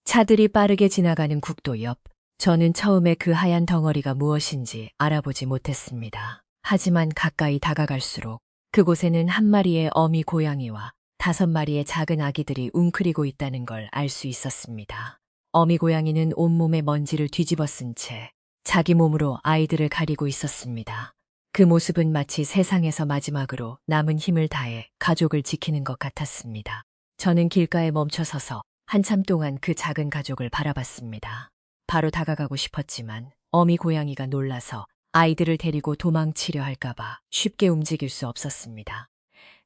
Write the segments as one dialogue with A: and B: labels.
A: 차들이 빠르게 지나가는 국도 옆. 저는 처음에 그 하얀 덩어리가 무엇인지 알아보지 못했습니다. 하지만 가까이 다가갈수록 그곳에는 한 마리의 어미 고양이와 5마리의 작은 아기들이 웅크리고 있다는 걸 알 수 있었습니다. 어미 고양이는 온몸에 먼지를 뒤집어 쓴 채 자기 몸으로 아이들을 가리고 있었습니다. 그 모습은 마치 세상에서 마지막으로 남은 힘을 다해 가족을 지키는 것 같았습니다. 저는 길가에 멈춰서서 한참 동안 그 작은 가족을 바라봤습니다. 바로 다가가고 싶었지만 어미 고양이가 놀라서 아이들을 데리고 도망치려 할까봐 쉽게 움직일 수 없었습니다.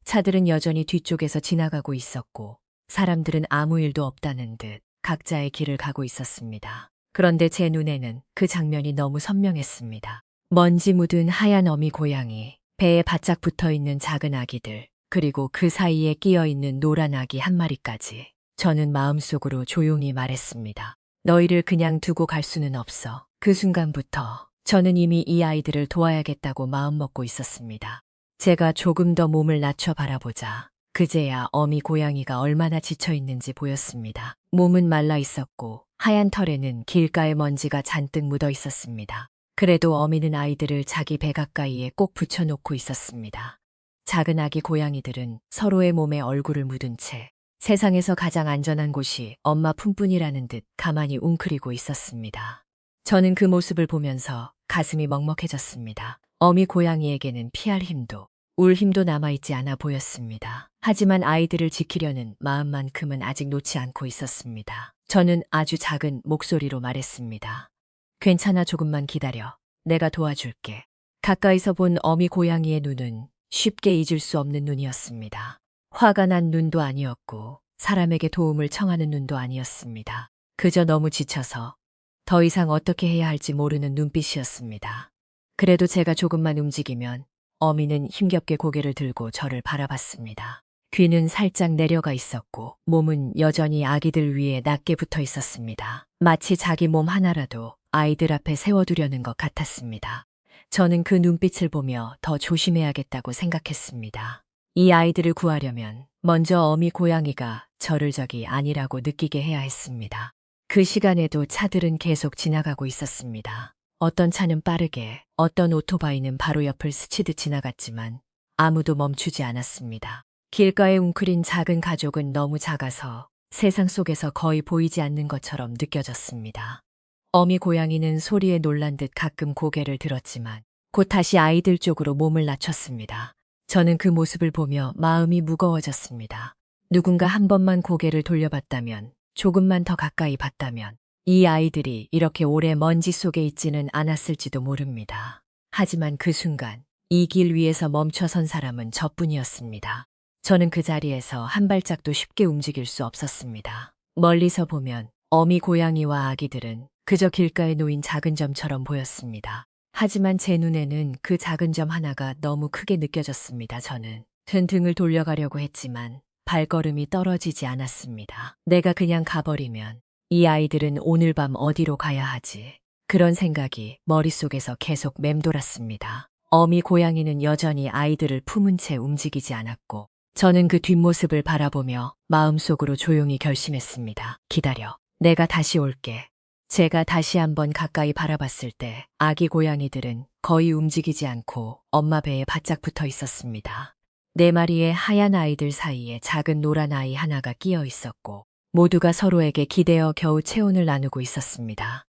A: 차들은 여전히 뒤쪽에서 지나가고 있었고 사람들은 아무 일도 없다는 듯 각자의 길을 가고 있었습니다. 그런데 제 눈에는 그 장면이 너무 선명했습니다. 먼지 묻은 하얀 어미 고양이, 배에 바짝 붙어 있는 작은 아기들, 그리고 그 사이에 끼어 있는 노란 아기 한 마리까지. 저는 마음속으로 조용히 말했습니다. 너희를 그냥 두고 갈 수는 없어. 그 순간부터 저는 이미 이 아이들을 도와야겠다고 마음먹고 있었습니다. 제가 조금 더 몸을 낮춰 바라보자 그제야 어미 고양이가 얼마나 지쳐 있는지 보였습니다. 몸은 말라 있었고 하얀 털에는 길가의 먼지가 잔뜩 묻어 있었습니다. 그래도 어미는 아이들을 자기 배 가까이에 꼭 붙여놓고 있었습니다. 작은 아기 고양이들은 서로의 몸에 얼굴을 묻은 채 세상에서 가장 안전한 곳이 엄마 품뿐이라는 듯 가만히 웅크리고 있었습니다. 저는 그 모습을 보면서 가슴이 먹먹해졌습니다. 어미 고양이에게는 피할 힘도, 울 힘도 남아있지 않아 보였습니다. 하지만 아이들을 지키려는 마음만큼은 아직 놓지 않고 있었습니다. 저는 아주 작은 목소리로 말했습니다. 괜찮아, 조금만 기다려. 내가 도와줄게. 가까이서 본 어미 고양이의 눈은 쉽게 잊을 수 없는 눈이었습니다. 화가 난 눈도 아니었고 사람에게 도움을 청하는 눈도 아니었습니다. 그저 너무 지쳐서 더 이상 어떻게 해야 할지 모르는 눈빛이었습니다. 그래도 제가 조금만 움직이면 어미는 힘겹게 고개를 들고 저를 바라봤습니다. 귀는 살짝 내려가 있었고 몸은 여전히 아기들 위에 낮게 붙어 있었습니다. 마치 자기 몸 하나라도 아이들 앞에 세워두려는 것 같았습니다. 저는 그 눈빛을 보며 더 조심해야겠다고 생각했습니다. 이 아이들을 구하려면 먼저 어미 고양이가 저를 적이 아니라고 느끼게 해야 했습니다. 그 시간에도 차들은 계속 지나가고 있었습니다. 어떤 차는 빠르게, 어떤 오토바이는 바로 옆을 스치듯 지나갔지만 아무도 멈추지 않았습니다. 길가에 웅크린 작은 가족은 너무 작아서 세상 속에서 거의 보이지 않는 것처럼 느껴졌습니다. 어미 고양이는 소리에 놀란 듯 가끔 고개를 들었지만 곧 다시 아이들 쪽으로 몸을 낮췄습니다. 저는 그 모습을 보며 마음이 무거워졌습니다. 누군가 한 번만 고개를 돌려봤다면, 조금만 더 가까이 봤다면 이 아이들이 이렇게 오래 먼지 속에 있지는 않았을지도 모릅니다. 하지만 그 순간 이 길 위에서 멈춰선 사람은 저뿐이었습니다. 저는 그 자리에서 한 발짝도 쉽게 움직일 수 없었습니다. 멀리서 보면 어미 고양이와 아기들은 그저 길가에 놓인 작은 점처럼 보였습니다. 하지만 제 눈에는 그 작은 점 하나가 너무 크게 느껴졌습니다. 저는 등을 돌려가려고 했지만 발걸음이 떨어지지 않았습니다. 내가 그냥 가버리면 이 아이들은 오늘 밤 어디로 가야 하지? 그런 생각이 머릿속에서 계속 맴돌았습니다. 어미 고양이는 여전히 아이들을 품은 채 움직이지 않았고 저는 그 뒷모습을 바라보며 마음속으로 조용히 결심했습니다. 기다려. 내가 다시 올게. 제가 다시 한번 가까이 바라봤을 때 아기 고양이들은 거의 움직이지 않고 엄마 배에 바짝 붙어 있었습니다. 4마리의 하얀 아이들 사이에 작은 노란 아이 하나가 끼어 있었고 모두가 서로에게 기대어 겨우 체온을 나누고 있었습니다.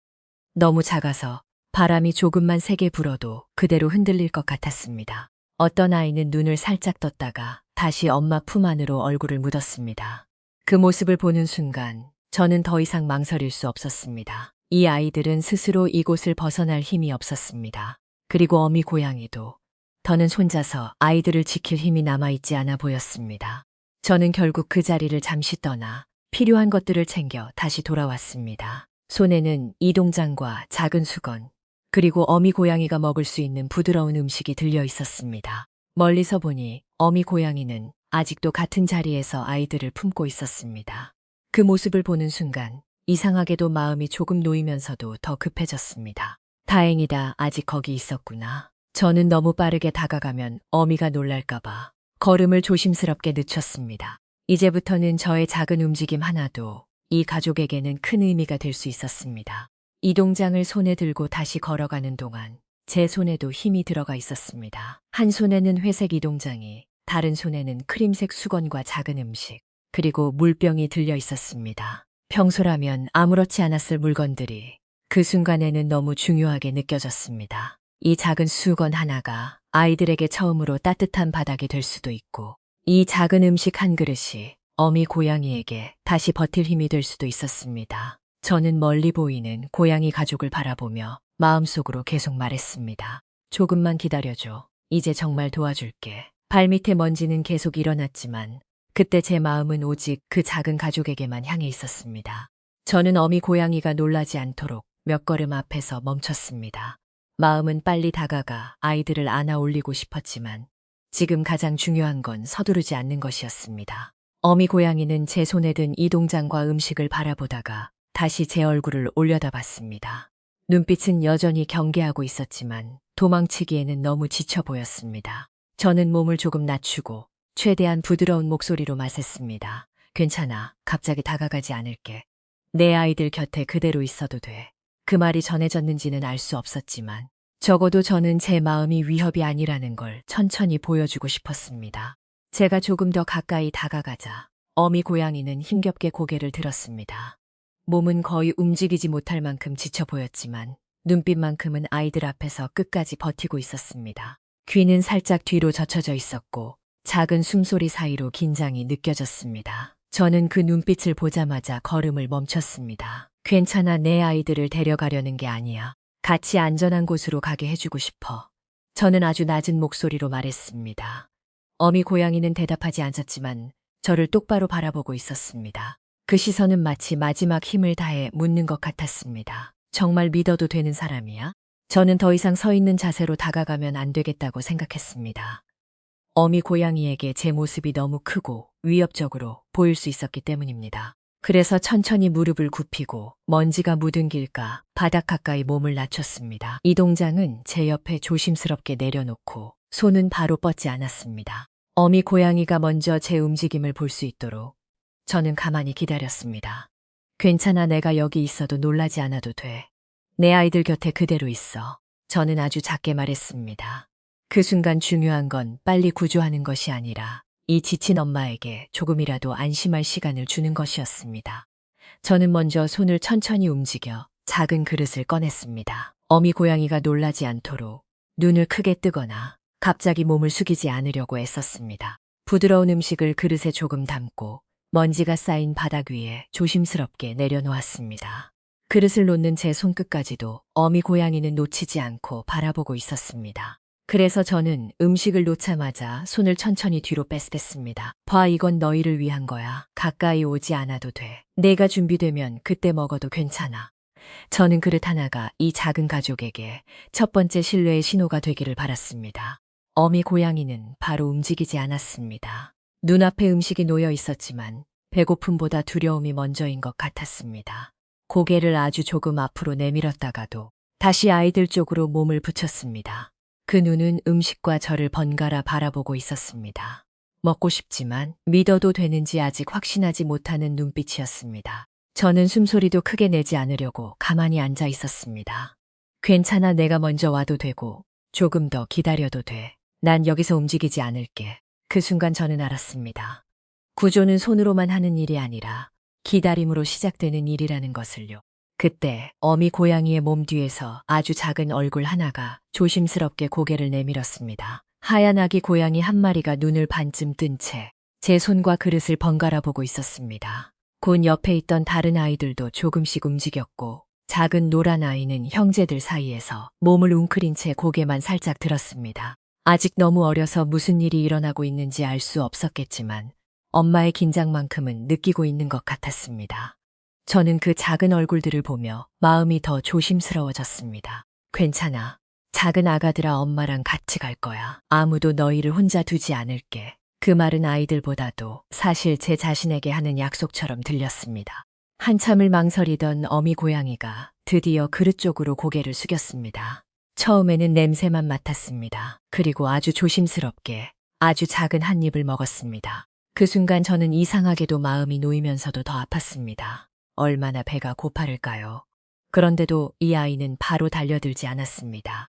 A: 너무 작아서 바람이 조금만 세게 불어도 그대로 흔들릴 것 같았습니다. 어떤 아이는 눈을 살짝 떴다가 다시 엄마 품 안으로 얼굴을 묻었습니다. 그 모습을 보는 순간 저는 더 이상 망설일 수 없었습니다. 이 아이들은 스스로 이곳을 벗어날 힘이 없었습니다. 그리고 어미 고양이도 더는 혼자서 아이들을 지킬 힘이 남아있지 않아 보였습니다. 저는 결국 그 자리를 잠시 떠나 필요한 것들을 챙겨 다시 돌아왔습니다. 손에는 이동장과 작은 수건, 그리고 어미 고양이가 먹을 수 있는 부드러운 음식이 들려 있었습니다. 멀리서 보니 어미 고양이는 아직도 같은 자리에서 아이들을 품고 있었습니다. 그 모습을 보는 순간 이상하게도 마음이 조금 놓이면서도 더 급해졌습니다. 다행이다, 아직 거기 있었구나. 저는 너무 빠르게 다가가면 어미가 놀랄까봐 걸음을 조심스럽게 늦췄습니다. 이제부터는 저의 작은 움직임 하나도 이 가족에게는 큰 의미가 될 수 있었습니다. 이 동장을 손에 들고 다시 걸어가는 동안 제 손에도 힘이 들어가 있었습니다. 한 손에는 회색 이동장이, 다른 손에는 크림색 수건과 작은 음식, 그리고 물병이 들려 있었습니다. 평소라면 아무렇지 않았을 물건들이 그 순간에는 너무 중요하게 느껴졌습니다. 이 작은 수건 하나가 아이들에게 처음으로 따뜻한 바닥이 될 수도 있고, 이 작은 음식 한 그릇이 어미 고양이에게 다시 버틸 힘이 될 수도 있었습니다. 저는 멀리 보이는 고양이 가족을 바라보며 마음속으로 계속 말했습니다. 조금만 기다려줘. 이제 정말 도와줄게. 발밑에 먼지는 계속 일어났지만 그때 제 마음은 오직 그 작은 가족에게만 향해 있었습니다. 저는 어미 고양이가 놀라지 않도록 몇 걸음 앞에서 멈췄습니다. 마음은 빨리 다가가 아이들을 안아 올리고 싶었지만 지금 가장 중요한 건 서두르지 않는 것이었습니다. 어미 고양이는 제 손에 든 이 동장과 음식을 바라보다가 다시 제 얼굴을 올려다봤습니다. 눈빛은 여전히 경계하고 있었지만 도망치기에는 너무 지쳐 보였습니다. 저는 몸을 조금 낮추고 최대한 부드러운 목소리로 말했습니다. 괜찮아. 갑자기 다가가지 않을게. 내 아이들 곁에 그대로 있어도 돼. 그 말이 전해졌는지는 알 수 없었지만 적어도 저는 제 마음이 위협이 아니라는 걸 천천히 보여주고 싶었습니다. 제가 조금 더 가까이 다가가자 어미 고양이는 힘겹게 고개를 들었습니다. 몸은 거의 움직이지 못할 만큼 지쳐 보였지만 눈빛만큼은 아이들 앞에서 끝까지 버티고 있었습니다. 귀는 살짝 뒤로 젖혀져 있었고 작은 숨소리 사이로 긴장이 느껴졌습니다. 저는 그 눈빛을 보자마자 걸음을 멈췄습니다. 괜찮아, 내 아이들을 데려가려는 게 아니야. 같이 안전한 곳으로 가게 해주고 싶어. 저는 아주 낮은 목소리로 말했습니다. 어미 고양이는 대답하지 않았지만 저를 똑바로 바라보고 있었습니다. 그 시선은 마치 마지막 힘을 다해 묻는 것 같았습니다. 정말 믿어도 되는 사람이야? 저는 더 이상 서 있는 자세로 다가가면 안 되겠다고 생각했습니다. 어미 고양이에게 제 모습이 너무 크고 위협적으로 보일 수 있었기 때문입니다. 그래서 천천히 무릎을 굽히고 먼지가 묻은 길가 바닥 가까이 몸을 낮췄습니다. 이 동장은 제 옆에 조심스럽게 내려놓고 손은 바로 뻗지 않았습니다. 어미 고양이가 먼저 제 움직임을 볼 수 있도록 저는 가만히 기다렸습니다. 괜찮아, 내가 여기 있어도 놀라지 않아도 돼. 내 아이들 곁에 그대로 있어. 저는 아주 작게 말했습니다. 그 순간 중요한 건 빨리 구조하는 것이 아니라 이 지친 엄마에게 조금이라도 안심할 시간을 주는 것이었습니다. 저는 먼저 손을 천천히 움직여 작은 그릇을 꺼냈습니다. 어미 고양이가 놀라지 않도록 눈을 크게 뜨거나 갑자기 몸을 숙이지 않으려고 애썼습니다. 부드러운 음식을 그릇에 조금 담고 먼지가 쌓인 바닥 위에 조심스럽게 내려놓았습니다. 그릇을 놓는 제 손끝까지도 어미 고양이는 놓치지 않고 바라보고 있었습니다. 그래서 저는 음식을 놓자마자 손을 천천히 뒤로 뺐습니다. 봐, 이건 너희를 위한 거야. 가까이 오지 않아도 돼. 내가 준비되면 그때 먹어도 괜찮아. 저는 그릇 하나가 이 작은 가족에게 첫 번째 신뢰의 신호가 되기를 바랐습니다. 어미 고양이는 바로 움직이지 않았습니다. 눈앞에 음식이 놓여 있었지만 배고픔보다 두려움이 먼저인 것 같았습니다. 고개를 아주 조금 앞으로 내밀었다가도 다시 아이들 쪽으로 몸을 붙였습니다. 그 눈은 음식과 저를 번갈아 바라보고 있었습니다. 먹고 싶지만 믿어도 되는지 아직 확신하지 못하는 눈빛이었습니다. 저는 숨소리도 크게 내지 않으려고 가만히 앉아 있었습니다. 괜찮아, 내가 먼저 와도 되고 조금 더 기다려도 돼. 난 여기서 움직이지 않을게. 그 순간 저는 알았습니다. 구조는 손으로만 하는 일이 아니라 기다림으로 시작되는 일이라는 것을요. 그때 어미 고양이의 몸 뒤에서 아주 작은 얼굴 하나가 조심스럽게 고개를 내밀었습니다. 하얀 아기 고양이 한 마리가 눈을 반쯤 뜬 채 제 손과 그릇을 번갈아 보고 있었습니다. 곧 옆에 있던 다른 아이들도 조금씩 움직였고 작은 노란 아이는 형제들 사이에서 몸을 웅크린 채 고개만 살짝 들었습니다. 아직 너무 어려서 무슨 일이 일어나고 있는지 알 수 없었겠지만 엄마의 긴장만큼은 느끼고 있는 것 같았습니다. 저는 그 작은 얼굴들을 보며 마음이 더 조심스러워졌습니다. 괜찮아. 작은 아가들아, 엄마랑 같이 갈 거야. 아무도 너희를 혼자 두지 않을게. 그 말은 아이들보다도 사실 제 자신에게 하는 약속처럼 들렸습니다. 한참을 망설이던 어미 고양이가 드디어 그릇 쪽으로 고개를 숙였습니다. 처음에는 냄새만 맡았습니다. 그리고 아주 조심스럽게 아주 작은 한 입을 먹었습니다. 그 순간 저는 이상하게도 마음이 놓이면서도 더 아팠습니다. 얼마나 배가 고파를까요? 그런데도 이 아이는 바로 달려들지 않았습니다.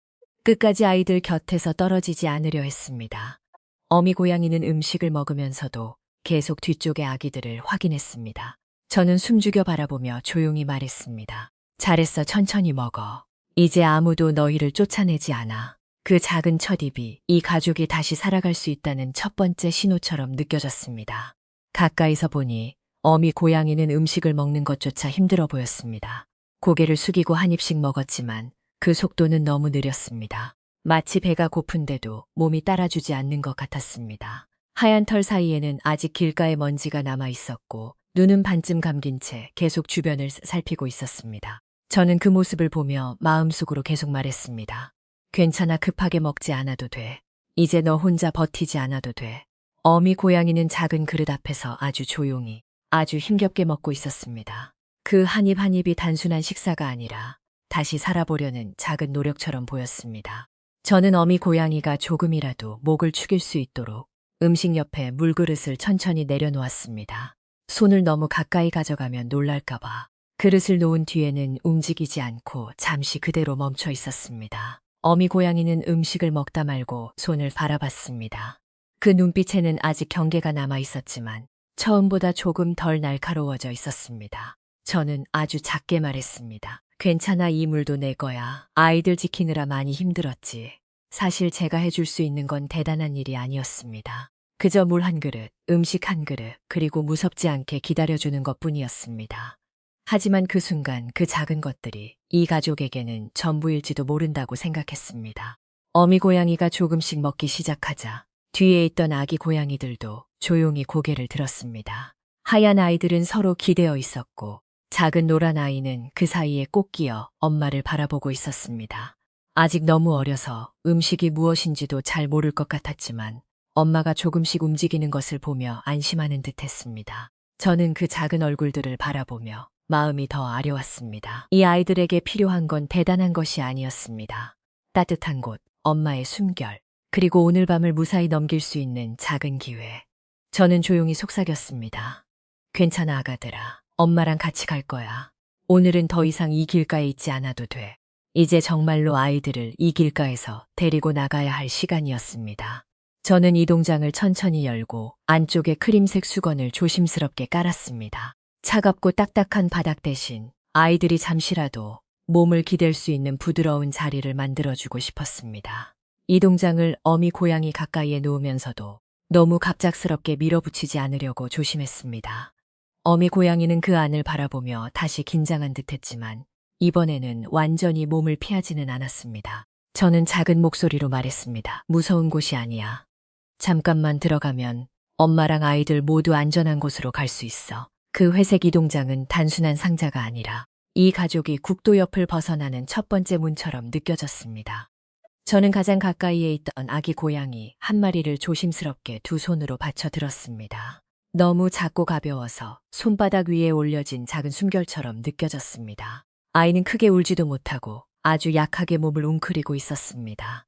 A: 끝까지 아이들 곁에서 떨어지지 않으려 했습니다. 어미 고양이는 음식을 먹으면서도 계속 뒤쪽의 아기들을 확인했습니다. 저는 숨죽여 바라보며 조용히 말했습니다. 잘했어, 천천히 먹어. 이제 아무도 너희를 쫓아내지 않아. 그 작은 첫입이 이 가족이 다시 살아갈 수 있다는 첫 번째 신호처럼 느껴졌습니다. 가까이서 보니 어미 고양이는 음식을 먹는 것조차 힘들어 보였습니다. 고개를 숙이고 한 입씩 먹었지만 그 속도는 너무 느렸습니다. 마치 배가 고픈데도 몸이 따라주지 않는 것 같았습니다. 하얀 털 사이에는 아직 길가에 먼지가 남아 있었고 눈은 반쯤 감긴 채 계속 주변을 살피고 있었습니다. 저는 그 모습을 보며 마음속으로 계속 말했습니다. 괜찮아, 급하게 먹지 않아도 돼. 이제 너 혼자 버티지 않아도 돼. 어미 고양이는 작은 그릇 앞에서 아주 조용히, 아주 힘겹게 먹고 있었습니다. 그 한 입 한 입이 단순한 식사가 아니라 다시 살아보려는 작은 노력처럼 보였습니다. 저는 어미 고양이가 조금이라도 목을 축일 수 있도록 음식 옆에 물그릇을 천천히 내려놓았습니다. 손을 너무 가까이 가져가면 놀랄까봐 그릇을 놓은 뒤에는 움직이지 않고 잠시 그대로 멈춰 있었습니다. 어미 고양이는 음식을 먹다 말고 손을 바라봤습니다. 그 눈빛에는 아직 경계가 남아 있었지만 처음보다 조금 덜 날카로워져 있었습니다. 저는 아주 작게 말했습니다. 괜찮아, 이 물도 내 거야. 아이들 지키느라 많이 힘들었지. 사실 제가 해줄 수 있는 건 대단한 일이 아니었습니다. 그저 물 한 그릇, 음식 한 그릇, 그리고 무섭지 않게 기다려주는 것뿐이었습니다. 하지만 그 순간 그 작은 것들이 이 가족에게는 전부일지도 모른다고 생각했습니다. 어미 고양이가 조금씩 먹기 시작하자 뒤에 있던 아기 고양이들도 조용히 고개를 들었습니다. 하얀 아이들은 서로 기대어 있었고 작은 노란 아이는 그 사이에 꼭 끼어 엄마를 바라보고 있었습니다. 아직 너무 어려서 음식이 무엇인지도 잘 모를 것 같았지만 엄마가 조금씩 움직이는 것을 보며 안심하는 듯 했습니다. 저는 그 작은 얼굴들을 바라보며 마음이 더 아려왔습니다. 이 아이들에게 필요한 건 대단한 것이 아니었습니다. 따뜻한 곳, 엄마의 숨결, 그리고 오늘 밤을 무사히 넘길 수 있는 작은 기회. 저는 조용히 속삭였습니다. 괜찮아, 아가들아. 엄마랑 같이 갈 거야. 오늘은 더 이상 이 길가에 있지 않아도 돼. 이제 정말로 아이들을 이 길가에서 데리고 나가야 할 시간이었습니다. 저는 이동장을 천천히 열고 안쪽에 크림색 수건을 조심스럽게 깔았습니다. 차갑고 딱딱한 바닥 대신 아이들이 잠시라도 몸을 기댈 수 있는 부드러운 자리를 만들어주고 싶었습니다. 이동장을 어미 고양이 가까이에 놓으면서도 너무 갑작스럽게 밀어붙이지 않으려고 조심했습니다. 어미 고양이는 그 안을 바라보며 다시 긴장한 듯했지만 이번에는 완전히 몸을 피하지는 않았습니다. 저는 작은 목소리로 말했습니다. 무서운 곳이 아니야. 잠깐만 들어가면 엄마랑 아이들 모두 안전한 곳으로 갈 수 있어. 그 회색 이동장은 단순한 상자가 아니라 이 가족이 국도 옆을 벗어나는 첫 번째 문처럼 느껴졌습니다. 저는 가장 가까이에 있던 아기 고양이 한 마리를 조심스럽게 두 손으로 받쳐 들었습니다. 너무 작고 가벼워서 손바닥 위에 올려진 작은 숨결처럼 느껴졌습니다. 아이는 크게 울지도 못하고 아주 약하게 몸을 웅크리고 있었습니다.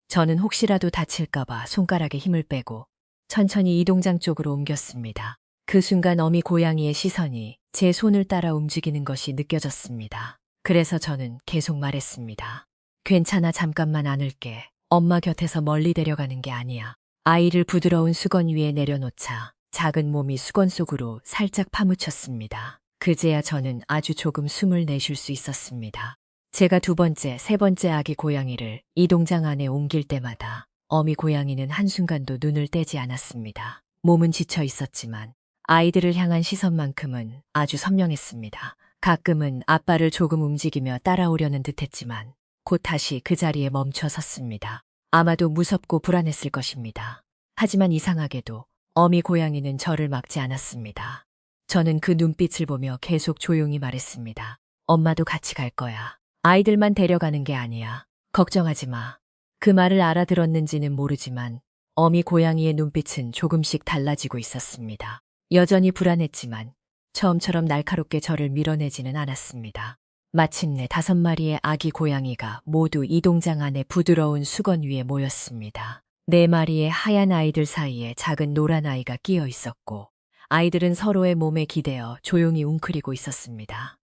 A: 저는 혹시라도 다칠까봐 손가락에 힘을 빼고 천천히 이동장 쪽으로 옮겼습니다. 그 순간 어미 고양이의 시선이 제 손을 따라 움직이는 것이 느껴졌습니다. 그래서 저는 계속 말했습니다. 괜찮아, 잠깐만 안을게. 엄마 곁에서 멀리 데려가는 게 아니야. 아이를 부드러운 수건 위에 내려놓자 작은 몸이 수건 속으로 살짝 파묻혔습니다. 그제야 저는 아주 조금 숨을 내쉴 수 있었습니다. 제가 두 번째, 세 번째 아기 고양이를 이동장 안에 옮길 때마다 어미 고양이는 한순간도 눈을 떼지 않았습니다. 몸은 지쳐 있었지만 아이들을 향한 시선만큼은 아주 선명했습니다. 가끔은 앞발을 조금 움직이며 따라오려는 듯했지만 곧 다시 그 자리에 멈춰 섰습니다. 아마도 무섭고 불안했을 것입니다. 하지만 이상하게도 어미 고양이는 저를 막지 않았습니다. 저는 그 눈빛을 보며 계속 조용히 말했습니다. 엄마도 같이 갈 거야. 아이들만 데려가는 게 아니야. 걱정하지 마. 그 말을 알아들었는지는 모르지만 어미 고양이의 눈빛은 조금씩 달라지고 있었습니다. 여전히 불안했지만 처음처럼 날카롭게 저를 밀어내지는 않았습니다. 마침내 5마리의 아기 고양이가 모두 이동장 안에 부드러운 수건 위에 모였습니다. 4마리의 하얀 아이들 사이에 작은 노란 아이가 끼어 있었고 아이들은 서로의 몸에 기대어 조용히 웅크리고 있었습니다.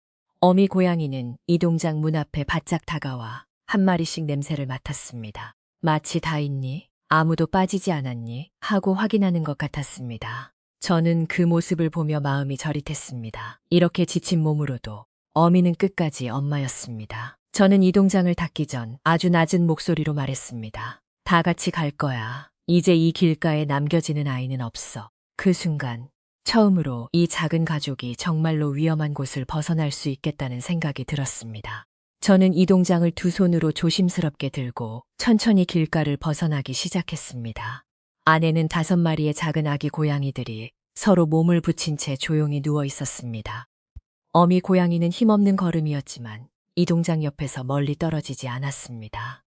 A: 어미 고양이는 이동장 문 앞에 바짝 다가와 한 마리씩 냄새를 맡았습니다. 마치 다 있니? 아무도 빠지지 않았니? 하고 확인하는 것 같았습니다. 저는 그 모습을 보며 마음이 저릿했습니다. 이렇게 지친 몸으로도 어미는 끝까지 엄마였습니다. 저는 이동장을 닫기 전 아주 낮은 목소리로 말했습니다. 다 같이 갈 거야. 이제 이 길가에 남겨지는 아이는 없어. 그 순간 처음으로 이 작은 가족이 정말로 위험한 곳을 벗어날 수 있겠다는 생각이 들었습니다. 저는 이동장을 두 손으로 조심스럽게 들고 천천히 길가를 벗어나기 시작했습니다. 안에는 5마리의 작은 아기 고양이들이 서로 몸을 붙인 채 조용히 누워 있었습니다. 어미 고양이는 힘없는 걸음이었지만 이동장 옆에서 멀리 떨어지지 않았습니다.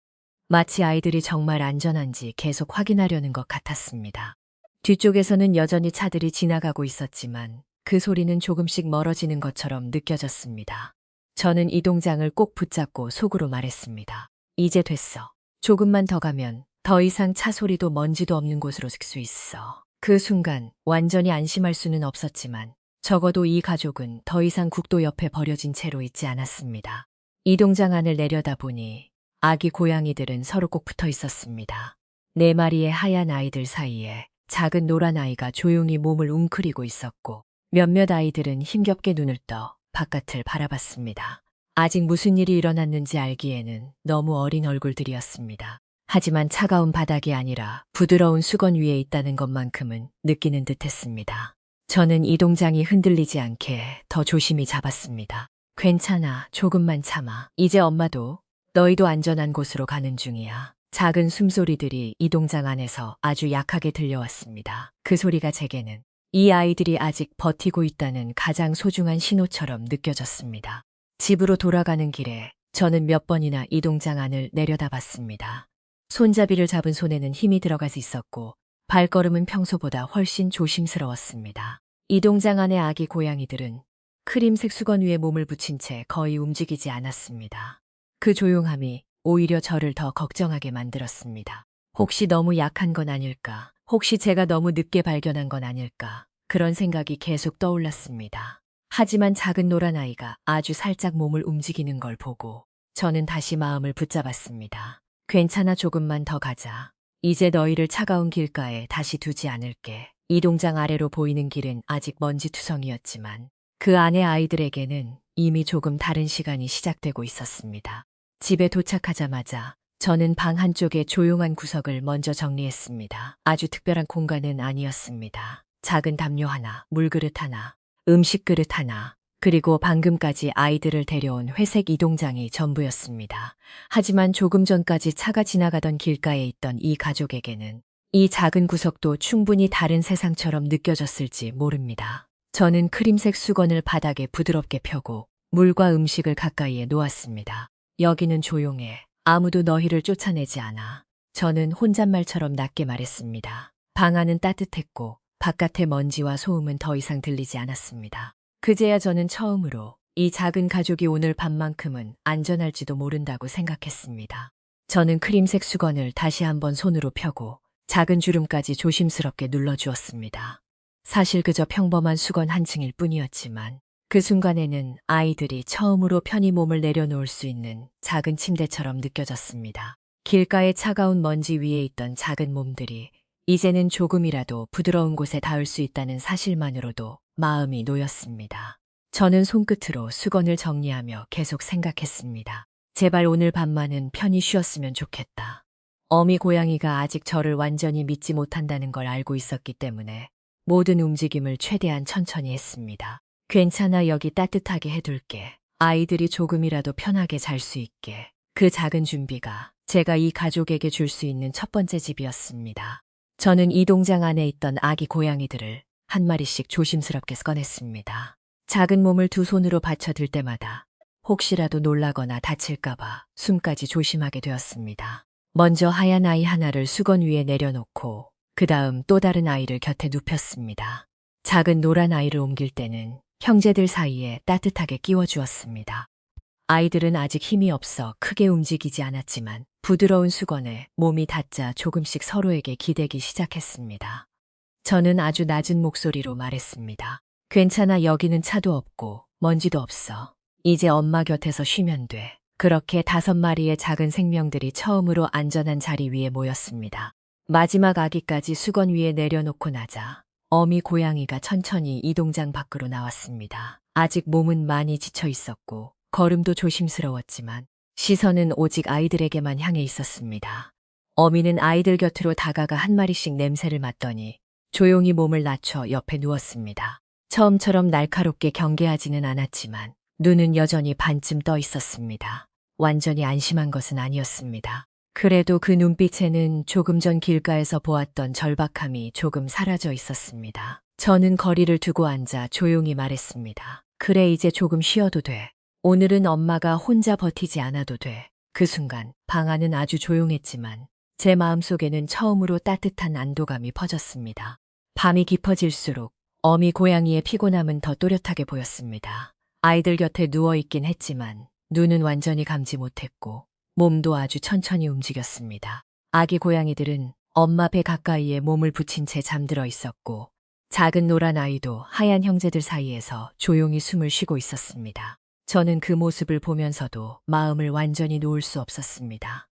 A: 마치 아이들이 정말 안전한지 계속 확인하려는 것 같았습니다. 뒤쪽에서는 여전히 차들이 지나가고 있었지만 그 소리는 조금씩 멀어지는 것처럼 느껴졌습니다. 저는 이동장을 꼭 붙잡고 속으로 말했습니다. 이제 됐어. 조금만 더 가면 더 이상 차 소리도 먼지도 없는 곳으로 갈 수 있어. 그 순간 완전히 안심할 수는 없었지만 적어도 이 가족은 더 이상 국도 옆에 버려진 채로 있지 않았습니다. 이동장 안을 내려다보니 아기 고양이들은 서로 꼭 붙어 있었습니다. 4마리의 하얀 아이들 사이에 작은 노란 아이가 조용히 몸을 웅크리고 있었고 몇몇 아이들은 힘겹게 눈을 떠 바깥을 바라봤습니다. 아직 무슨 일이 일어났는지 알기에는 너무 어린 얼굴들이었습니다. 하지만 차가운 바닥이 아니라 부드러운 수건 위에 있다는 것만큼은 느끼는 듯했습니다. 저는 이동장이 흔들리지 않게 더 조심히 잡았습니다. 괜찮아, 조금만 참아. 이제 엄마도 너희도 안전한 곳으로 가는 중이야. 작은 숨소리들이 이동장 안에서 아주 약하게 들려왔습니다. 그 소리가 제게는 이 아이들이 아직 버티고 있다는 가장 소중한 신호처럼 느껴졌습니다. 집으로 돌아가는 길에 저는 몇 번이나 이동장 안을 내려다봤습니다. 손잡이를 잡은 손에는 힘이 들어가 있었고 발걸음은 평소보다 훨씬 조심스러웠습니다. 이동장 안의 아기 고양이들은 크림색 수건 위에 몸을 붙인 채 거의 움직이지 않았습니다. 그 조용함이 오히려 저를 더 걱정하게 만들었습니다. 혹시 너무 약한 건 아닐까? 혹시 제가 너무 늦게 발견한 건 아닐까? 그런 생각이 계속 떠올랐습니다. 하지만 작은 노란 아이가 아주 살짝 몸을 움직이는 걸 보고 저는 다시 마음을 붙잡았습니다. 괜찮아, 조금만 더 가자. 이제 너희를 차가운 길가에 다시 두지 않을게. 이동장 아래로 보이는 길은 아직 먼지투성이었지만 그 안의 아이들에게는 이미 조금 다른 시간이 시작되고 있었습니다. 집에 도착하자마자 저는 방 한쪽의 조용한 구석을 먼저 정리했습니다. 아주 특별한 공간은 아니었습니다. 작은 담요 하나, 물그릇 하나, 음식 그릇 하나, 그리고 방금까지 아이들을 데려온 회색 이동장이 전부였습니다. 하지만 조금 전까지 차가 지나가던 길가에 있던 이 가족에게는 이 작은 구석도 충분히 다른 세상처럼 느껴졌을지 모릅니다. 저는 크림색 수건을 바닥에 부드럽게 펴고 물과 음식을 가까이에 놓았습니다. 여기는 조용해. 아무도 너희를 쫓아내지 않아. 저는 혼잣말처럼 낮게 말했습니다. 방 안은 따뜻했고 바깥의 먼지와 소음은 더 이상 들리지 않았습니다. 그제야 저는 처음으로 이 작은 가족이 오늘 밤만큼은 안전할지도 모른다고 생각했습니다. 저는 크림색 수건을 다시 한번 손으로 펴고 작은 주름까지 조심스럽게 눌러주었습니다. 사실 그저 평범한 수건 한 층일 뿐이었지만 그 순간에는 아이들이 처음으로 편히 몸을 내려놓을 수 있는 작은 침대처럼 느껴졌습니다. 길가의 차가운 먼지 위에 있던 작은 몸들이 이제는 조금이라도 부드러운 곳에 닿을 수 있다는 사실만으로도 마음이 놓였습니다. 저는 손끝으로 수건을 정리하며 계속 생각했습니다. 제발 오늘 밤만은 편히 쉬었으면 좋겠다. 어미 고양이가 아직 저를 완전히 믿지 못한다는 걸 알고 있었기 때문에 모든 움직임을 최대한 천천히 했습니다. 괜찮아, 여기 따뜻하게 해둘게. 아이들이 조금이라도 편하게 잘 수 있게. 그 작은 준비가 제가 이 가족에게 줄 수 있는 첫 번째 집이었습니다. 저는 이동장 안에 있던 아기 고양이들을 한 마리씩 조심스럽게 꺼냈습니다. 작은 몸을 두 손으로 받쳐들 때마다 혹시라도 놀라거나 다칠까봐 숨까지 조심하게 되었습니다. 먼저 하얀 아이 하나를 수건 위에 내려놓고 그 다음 또 다른 아이를 곁에 눕혔습니다. 작은 노란 아이를 옮길 때는 형제들 사이에 따뜻하게 끼워주었습니다. 아이들은 아직 힘이 없어 크게 움직이지 않았지만 부드러운 수건에 몸이 닿자 조금씩 서로에게 기대기 시작했습니다. 저는 아주 낮은 목소리로 말했습니다. 괜찮아, 여기는 차도 없고 먼지도 없어. 이제 엄마 곁에서 쉬면 돼. 그렇게 5마리의 작은 생명들이 처음으로 안전한 자리 위에 모였습니다. 마지막 아기까지 수건 위에 내려놓고 나자 어미 고양이가 천천히 이동장 밖으로 나왔습니다. 아직 몸은 많이 지쳐 있었고 걸음도 조심스러웠지만 시선은 오직 아이들에게만 향해 있었습니다. 어미는 아이들 곁으로 다가가 한 마리씩 냄새를 맡더니 조용히 몸을 낮춰 옆에 누웠습니다. 처음처럼 날카롭게 경계하지는 않았지만 눈은 여전히 반쯤 떠 있었습니다. 완전히 안심한 것은 아니었습니다. 그래도 그 눈빛에는 조금 전 길가에서 보았던 절박함이 조금 사라져 있었습니다. 저는 거리를 두고 앉아 조용히 말했습니다. 그래, 이제 조금 쉬어도 돼. 오늘은 엄마가 혼자 버티지 않아도 돼. 그 순간 방 안은 아주 조용했지만 제 마음속에는 처음으로 따뜻한 안도감이 퍼졌습니다. 밤이 깊어질수록 어미 고양이의 피곤함은 더 또렷하게 보였습니다. 아이들 곁에 누워있긴 했지만 눈은 완전히 감지 못했고 몸도 아주 천천히 움직였습니다. 아기 고양이들은 엄마 배 가까이에 몸을 붙인 채 잠들어 있었고 작은 노란 아이도 하얀 형제들 사이에서 조용히 숨을 쉬고 있었습니다. 저는 그 모습을 보면서도 마음을 완전히 놓을 수 없었습니다.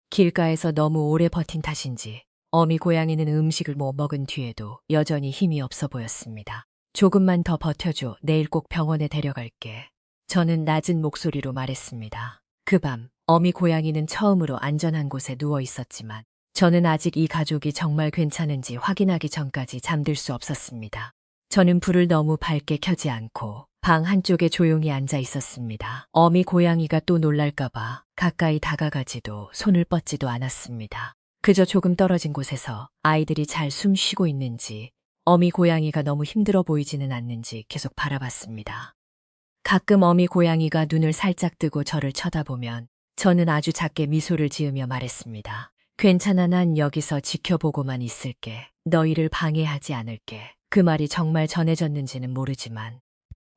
A: 길가에서 너무 오래 버틴 탓인지 어미 고양이는 음식을 못 먹은 뒤에도 여전히 힘이 없어 보였습니다. 조금만 더 버텨줘. 내일 꼭 병원에 데려갈게. 저는 낮은 목소리로 말했습니다. 그 밤 어미 고양이는 처음으로 안전한 곳에 누워 있었지만 저는 아직 이 가족이 정말 괜찮은지 확인하기 전까지 잠들 수 없었습니다. 저는 불을 너무 밝게 켜지 않고 방 한쪽에 조용히 앉아 있었습니다. 어미 고양이가 또 놀랄까봐 가까이 다가가지도 손을 뻗지도 않았습니다. 그저 조금 떨어진 곳에서 아이들이 잘 숨 쉬고 있는지 어미 고양이가 너무 힘들어 보이지는 않는지 계속 바라봤습니다. 가끔 어미 고양이가 눈을 살짝 뜨고 저를 쳐다보면 저는 아주 작게 미소를 지으며 말했습니다. 괜찮아, 난 여기서 지켜보고만 있을게. 너희를 방해하지 않을게. 그 말이 정말 전해졌는지는 모르지만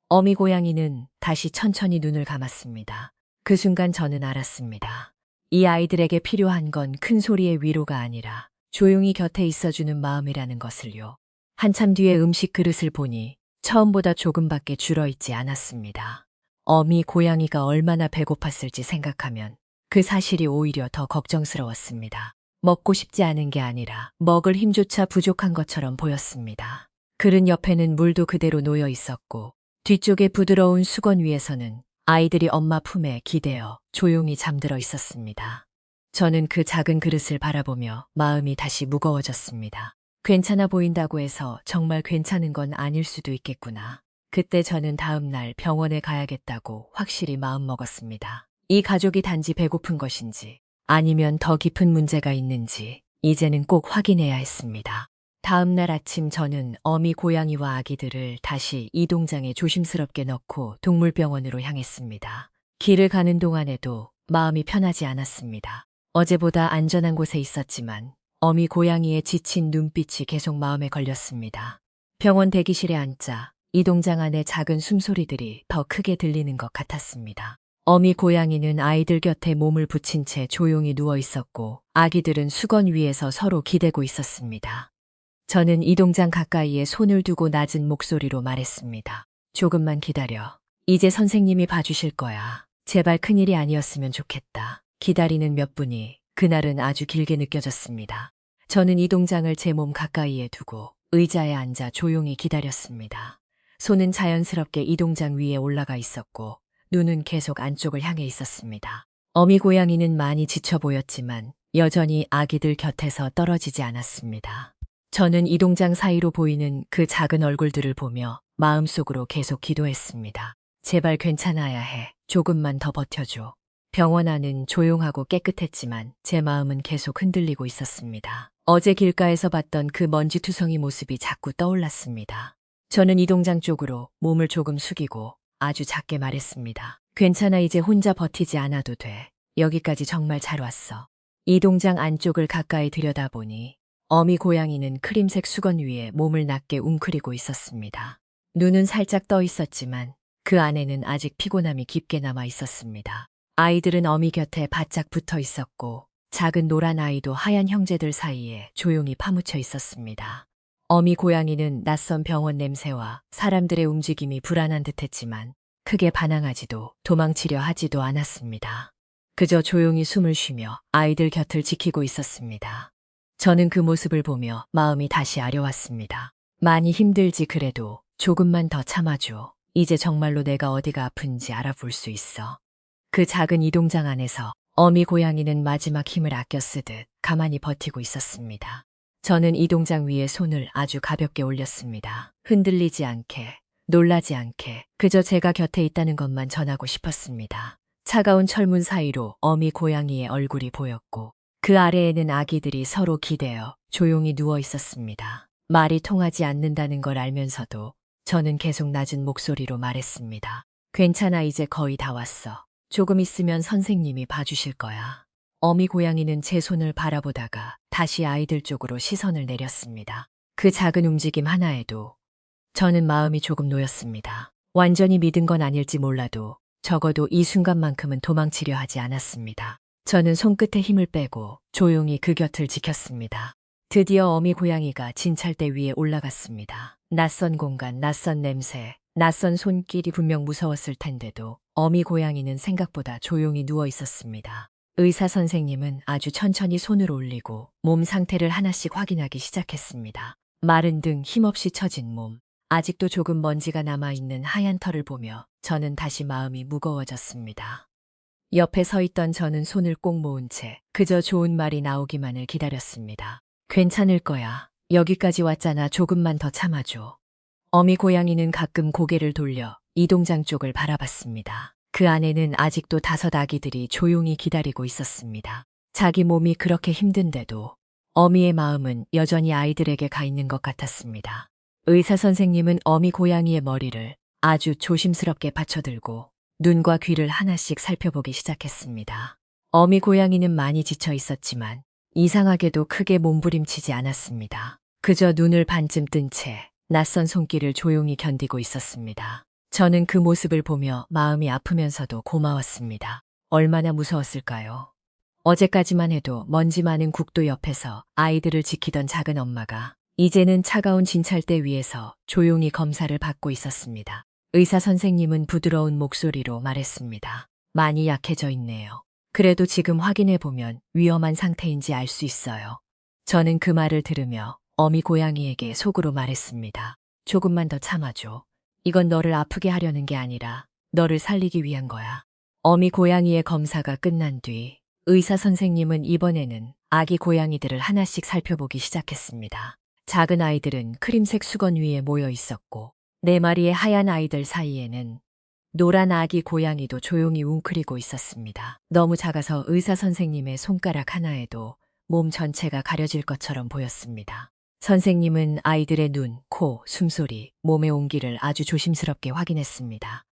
A: 어미 고양이는 다시 천천히 눈을 감았습니다. 그 순간 저는 알았습니다. 이 아이들에게 필요한 건 큰 소리의 위로가 아니라 조용히 곁에 있어주는 마음이라는 것을요. 한참 뒤에 음식 그릇을 보니 처음보다 조금밖에 줄어있지 않았습니다. 어미 고양이가 얼마나 배고팠을지 생각하면 그 사실이 오히려 더 걱정스러웠습니다. 먹고 싶지 않은 게 아니라 먹을 힘조차 부족한 것처럼 보였습니다. 그릇 옆에는 물도 그대로 놓여 있었고 뒤쪽에 부드러운 수건 위에서는 아이들이 엄마 품에 기대어 조용히 잠들어 있었습니다. 저는 그 작은 그릇을 바라보며 마음이 다시 무거워졌습니다. 괜찮아 보인다고 해서 정말 괜찮은 건 아닐 수도 있겠구나. 그때 저는 다음 날 병원에 가야겠다고 확실히 마음먹었습니다. 이 가족이 단지 배고픈 것인지 아니면 더 깊은 문제가 있는지 이제는 꼭 확인해야 했습니다. 다음 날 아침 저는 어미 고양이와 아기들을 다시 이동장에 조심스럽게 넣고 동물병원으로 향했습니다. 길을 가는 동안에도 마음이 편하지 않았습니다. 어제보다 안전한 곳에 있었지만 어미 고양이의 지친 눈빛이 계속 마음에 걸렸습니다. 병원 대기실에 앉자 이동장 안의 작은 숨소리들이 더 크게 들리는 것 같았습니다. 어미 고양이는 아이들 곁에 몸을 붙인 채 조용히 누워 있었고 아기들은 수건 위에서 서로 기대고 있었습니다. 저는 이동장 가까이에 손을 두고 낮은 목소리로 말했습니다. 조금만 기다려. 이제 선생님이 봐주실 거야. 제발 큰일이 아니었으면 좋겠다. 기다리는 몇 분이 그날은 아주 길게 느껴졌습니다. 저는 이동장을 제 몸 가까이에 두고 의자에 앉아 조용히 기다렸습니다. 손은 자연스럽게 이동장 위에 올라가 있었고 눈은 계속 안쪽을 향해 있었습니다. 어미 고양이는 많이 지쳐 보였지만 여전히 아기들 곁에서 떨어지지 않았습니다. 저는 이동장 사이로 보이는 그 작은 얼굴들을 보며 마음속으로 계속 기도했습니다. 제발 괜찮아야 해. 조금만 더 버텨줘. 병원 안은 조용하고 깨끗했지만 제 마음은 계속 흔들리고 있었습니다. 어제 길가에서 봤던 그 먼지투성이 모습이 자꾸 떠올랐습니다. 저는 이동장 쪽으로 몸을 조금 숙이고 아주 작게 말했습니다. 괜찮아, 이제 혼자 버티지 않아도 돼. 여기까지 정말 잘 왔어. 이동장 안쪽을 가까이 들여다보니 어미 고양이는 크림색 수건 위에 몸을 낮게 웅크리고 있었습니다. 눈은 살짝 떠 있었지만 그 안에는 아직 피곤함이 깊게 남아 있었습니다. 아이들은 어미 곁에 바짝 붙어 있었고 작은 노란 아이도 하얀 형제들 사이에 조용히 파묻혀 있었습니다. 어미 고양이는 낯선 병원 냄새와 사람들의 움직임이 불안한 듯했지만 크게 반항하지도 도망치려 하지도 않았습니다. 그저 조용히 숨을 쉬며 아이들 곁을 지키고 있었습니다. 저는 그 모습을 보며 마음이 다시 아려왔습니다. 많이 힘들지 그래도 조금만 더 참아줘. 이제 정말로 내가 어디가 아픈지 알아볼 수 있어. 그 작은 이동장 안에서 어미 고양이는 마지막 힘을 아껴 쓰듯 가만히 버티고 있었습니다. 저는 이동장 위에 손을 아주 가볍게 올렸습니다. 흔들리지 않게, 놀라지 않게, 그저 제가 곁에 있다는 것만 전하고 싶었습니다. 차가운 철문 사이로 어미 고양이의 얼굴이 보였고 그 아래에는 아기들이 서로 기대어 조용히 누워 있었습니다. 말이 통하지 않는다는 걸 알면서도 저는 계속 낮은 목소리로 말했습니다. 괜찮아, 이제 거의 다 왔어. 조금 있으면 선생님이 봐주실 거야. 어미 고양이는 제 손을 바라보다가 다시 아이들 쪽으로 시선을 내렸습니다. 그 작은 움직임 하나에도 저는 마음이 조금 놓였습니다. 완전히 믿은 건 아닐지 몰라도 적어도 이 순간만큼은 도망치려 하지 않았습니다. 저는 손끝에 힘을 빼고 조용히 그 곁을 지켰습니다. 드디어 어미 고양이가 진찰대 위에 올라갔습니다. 낯선 공간, 낯선 냄새, 낯선 손길이 분명 무서웠을 텐데도 어미 고양이는 생각보다 조용히 누워 있었습니다. 의사 선생님은 아주 천천히 손을 올리고 몸 상태를 하나씩 확인하기 시작했습니다. 마른 등 힘없이 처진 몸, 아직도 조금 먼지가 남아있는 하얀 털을 보며 저는 다시 마음이 무거워졌습니다. 옆에 서 있던 저는 손을 꼭 모은 채 그저 좋은 말이 나오기만을 기다렸습니다. 괜찮을 거야. 여기까지 왔잖아. 조금만 더 참아줘. 어미 고양이는 가끔 고개를 돌려 이동장 쪽을 바라봤습니다. 그 안에는 아직도 5 아기들이 조용히 기다리고 있었습니다. 자기 몸이 그렇게 힘든데도 어미의 마음은 여전히 아이들에게 가 있는 것 같았습니다. 의사 선생님은 어미 고양이의 머리를 아주 조심스럽게 받쳐들고 눈과 귀를 하나씩 살펴보기 시작했습니다. 어미 고양이는 많이 지쳐 있었지만 이상하게도 크게 몸부림치지 않았습니다. 그저 눈을 반쯤 뜬 채 낯선 손길을 조용히 견디고 있었습니다. 저는 그 모습을 보며 마음이 아프면서도 고마웠습니다. 얼마나 무서웠을까요? 어제까지만 해도 먼지 많은 국도 옆에서 아이들을 지키던 작은 엄마가 이제는 차가운 진찰대 위에서 조용히 검사를 받고 있었습니다. 의사 선생님은 부드러운 목소리로 말했습니다. 많이 약해져 있네요. 그래도 지금 확인해보면 위험한 상태인지 알 수 있어요. 저는 그 말을 들으며 어미 고양이에게 속으로 말했습니다. 조금만 더 참아줘. 이건 너를 아프게 하려는 게 아니라 너를 살리기 위한 거야. 어미 고양이의 검사가 끝난 뒤 의사 선생님은 이번에는 아기 고양이들을 하나씩 살펴보기 시작했습니다. 작은 아이들은 크림색 수건 위에 모여 있었고 4마리의 하얀 아이들 사이에는 노란 아기 고양이도 조용히 웅크리고 있었습니다. 너무 작아서 의사 선생님의 손가락 하나에도 몸 전체가 가려질 것처럼 보였습니다. 선생님은 아이들의 눈, 코, 숨소리, 몸의 온기를 아주 조심스럽게 확인했습니다.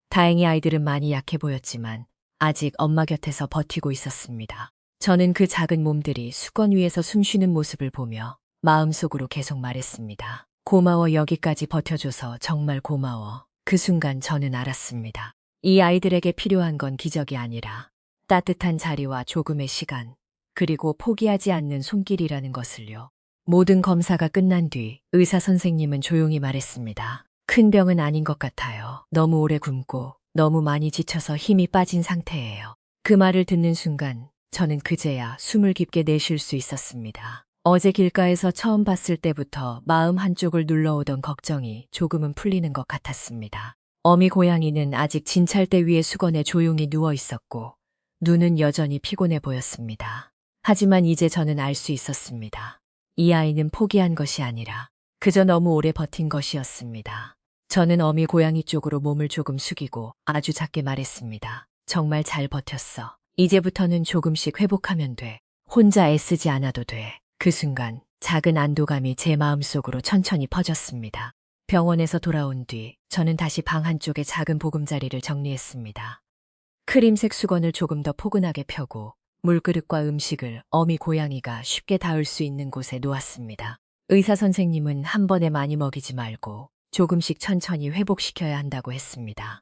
A: 다행히 아이들은 많이 약해 보였지만 아직 엄마 곁에서 버티고 있었습니다. 저는 그 작은 몸들이 수건 위에서 숨쉬는 모습을 보며 마음속으로 계속 말했습니다. 고마워, 여기까지 버텨줘서 정말 고마워. 그 순간 저는 알았습니다. 이 아이들에게 필요한 건 기적이 아니라 따뜻한 자리와 조금의 시간, 그리고 포기하지 않는 손길이라는 것을요. 모든 검사가 끝난 뒤 의사 선생님은 조용히 말했습니다. 큰 병은 아닌 것 같아요. 너무 오래 굶고 너무 많이 지쳐서 힘이 빠진 상태예요. 그 말을 듣는 순간 저는 그제야 숨을 깊게 내쉴 수 있었습니다. 어제 길가에서 처음 봤을 때부터 마음 한쪽을 눌러오던 걱정이 조금은 풀리는 것 같았습니다. 어미 고양이는 아직 진찰대 위에 수건에 조용히 누워 있었고 눈은 여전히 피곤해 보였습니다. 하지만 이제 저는 알 수 있었습니다. 이 아이는 포기한 것이 아니라 그저 너무 오래 버틴 것이었습니다. 저는 어미 고양이 쪽으로 몸을 조금 숙이고 아주 작게 말했습니다. 정말 잘 버텼어. 이제부터는 조금씩 회복하면 돼. 혼자 애쓰지 않아도 돼. 그 순간 작은 안도감이 제 마음속으로 천천히 퍼졌습니다. 병원에서 돌아온 뒤 저는 다시 방 한쪽에 작은 보금자리를 정리했습니다. 크림색 수건을 조금 더 포근하게 펴고 물그릇과 음식을 어미 고양이가 쉽게 닿을 수 있는 곳에 놓았습니다. 의사 선생님은 한 번에 많이 먹이지 말고 조금씩 천천히 회복시켜야 한다고 했습니다.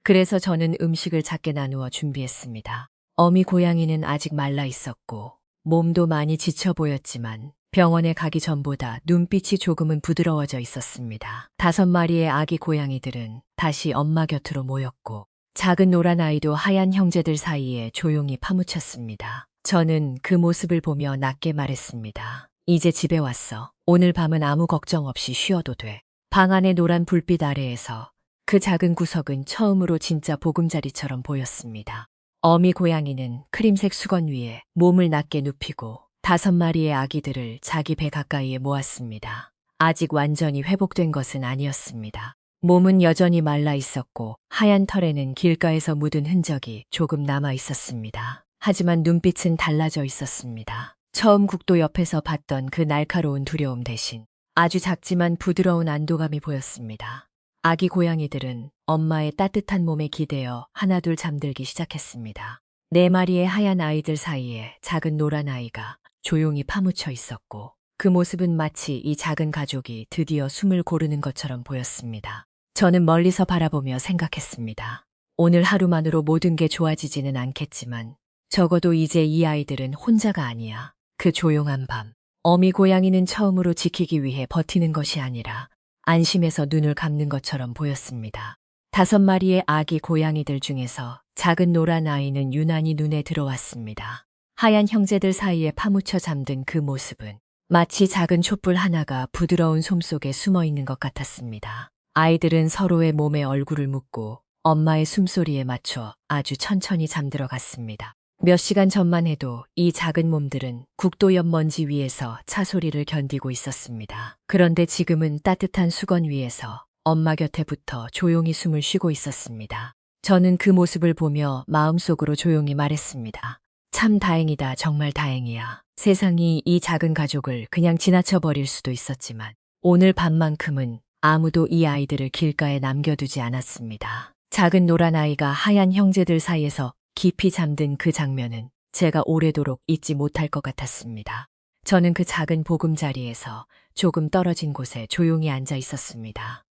A: 그래서 저는 음식을 작게 나누어 준비했습니다. 어미 고양이는 아직 말라 있었고 몸도 많이 지쳐 보였지만 병원에 가기 전보다 눈빛이 조금은 부드러워져 있었습니다. 5마리의 아기 고양이들은 다시 엄마 곁으로 모였고 작은 노란 아이도 하얀 형제들 사이에 조용히 파묻혔습니다. 저는 그 모습을 보며 낮게 말했습니다. 이제 집에 왔어. 오늘 밤은 아무 걱정 없이 쉬어도 돼. 방 안의 노란 불빛 아래에서 그 작은 구석은 처음으로 진짜 보금자리처럼 보였습니다. 어미 고양이는 크림색 수건 위에 몸을 낮게 눕히고 5마리의 아기들을 자기 배 가까이에 모았습니다. 아직 완전히 회복된 것은 아니었습니다. 몸은 여전히 말라 있었고 하얀 털에는 길가에서 묻은 흔적이 조금 남아 있었습니다. 하지만 눈빛은 달라져 있었습니다. 처음 국도 옆에서 봤던 그 날카로운 두려움 대신 아주 작지만 부드러운 안도감이 보였습니다. 아기 고양이들은 엄마의 따뜻한 몸에 기대어 하나둘 잠들기 시작했습니다. 4마리의 하얀 아이들 사이에 작은 노란 아이가 조용히 파묻혀 있었고 그 모습은 마치 이 작은 가족이 드디어 숨을 고르는 것처럼 보였습니다. 저는 멀리서 바라보며 생각했습니다. 오늘 하루만으로 모든 게 좋아지지는 않겠지만 적어도 이제 이 아이들은 혼자가 아니야. 그 조용한 밤, 어미 고양이는 처음으로 지키기 위해 버티는 것이 아니라 안심해서 눈을 감는 것처럼 보였습니다. 5마리의 아기 고양이들 중에서 작은 노란 아이는 유난히 눈에 들어왔습니다. 하얀 형제들 사이에 파묻혀 잠든 그 모습은 마치 작은 촛불 하나가 부드러운 솜 속에 숨어 있는 것 같았습니다. 아이들은 서로의 몸에 얼굴을 묻고 엄마의 숨소리에 맞춰 아주 천천히 잠들어 갔습니다. 몇 시간 전만 해도 이 작은 몸들은 국도 옆 먼지 위에서 차 소리를 견디고 있었습니다. 그런데 지금은 따뜻한 수건 위에서 엄마 곁에 붙어 조용히 숨을 쉬고 있었습니다. 저는 그 모습을 보며 마음속으로 조용히 말했습니다. 참 다행이다, 정말 다행이야. 세상이 이 작은 가족을 그냥 지나쳐버릴 수도 있었지만 오늘 밤만큼은 아무도 이 아이들을 길가에 남겨두지 않았습니다. 작은 노란 아이가 하얀 형제들 사이에서 깊이 잠든 그 장면은 제가 오래도록 잊지 못할 것 같았습니다. 저는 그 작은 보금자리에서 조금 떨어진 곳에 조용히 앉아 있었습니다.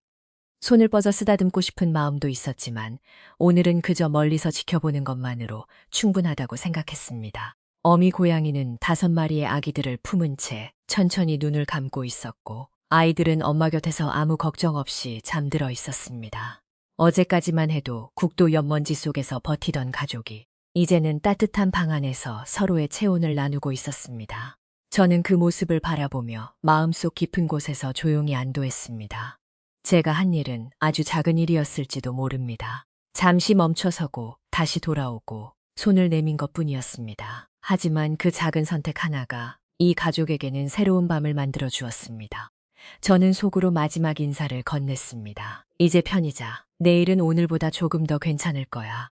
A: 손을 뻗어 쓰다듬고 싶은 마음도 있었지만 오늘은 그저 멀리서 지켜보는 것만으로 충분하다고 생각했습니다. 어미 고양이는 5마리의 아기들을 품은 채 천천히 눈을 감고 있었고 아이들은 엄마 곁에서 아무 걱정 없이 잠들어 있었습니다. 어제까지만 해도 국도 옆 먼지 속에서 버티던 가족이 이제는 따뜻한 방 안에서 서로의 체온을 나누고 있었습니다. 저는 그 모습을 바라보며 마음속 깊은 곳에서 조용히 안도했습니다. 제가 한 일은 아주 작은 일이었을지도 모릅니다. 잠시 멈춰서고 다시 돌아오고 손을 내민 것뿐이었습니다. 하지만 그 작은 선택 하나가 이 가족에게는 새로운 밤을 만들어 주었습니다. 저는 속으로 마지막 인사를 건넸습니다. 이제 편히 자. 내일은 오늘보다 조금 더 괜찮을 거야.